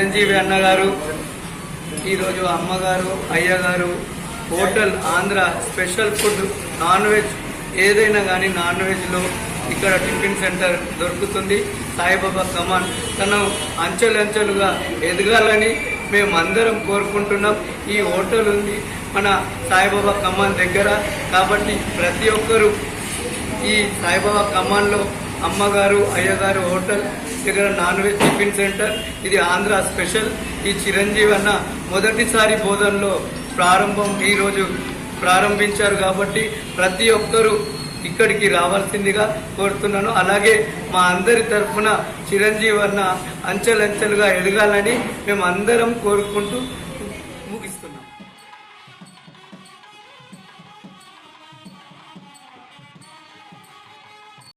చిరంజీవి అన్నగారు ఈరోజు అమ్మగారు అయ్యగారు hotel Andhra special food non veg ఏదైనా కానీ నాన్ వెజ్లో ఇక్కడ టిఫిన్ సెంటర్ దొరుకుతుంది. సాయిబాబా కమాన్ తను అంచెలంచెలుగా ఎదగాలని మేమందరం కోరుకుంటున్నాం. ఈ హోటల్ ఉంది మన సాయిబాబా కమాన్ దగ్గర, కాబట్టి ప్రతి ఒక్కరూ ఈ సాయిబాబా కమాన్లో అమ్మగారు అయ్యగారు హోటల్ దగ్గర నాన్ వెజ్ టిఫిన్ సెంటర్ ఇది ఆంధ్ర స్పెషల్. ఈ చిరంజీవి అన్న మొదటిసారి బోధనలో ఈరోజు ప్రారంభించారు కాబట్టి ప్రతి ఒక్కరూ ఇక్కడికి రావాల్సిందిగా కోరుతున్నాను. అలాగే మా అందరి తరఫున చిరంజీవి అన్న అంచెలంచెలుగా ఎదగాలని మేము అందరం కోరుకుంటూ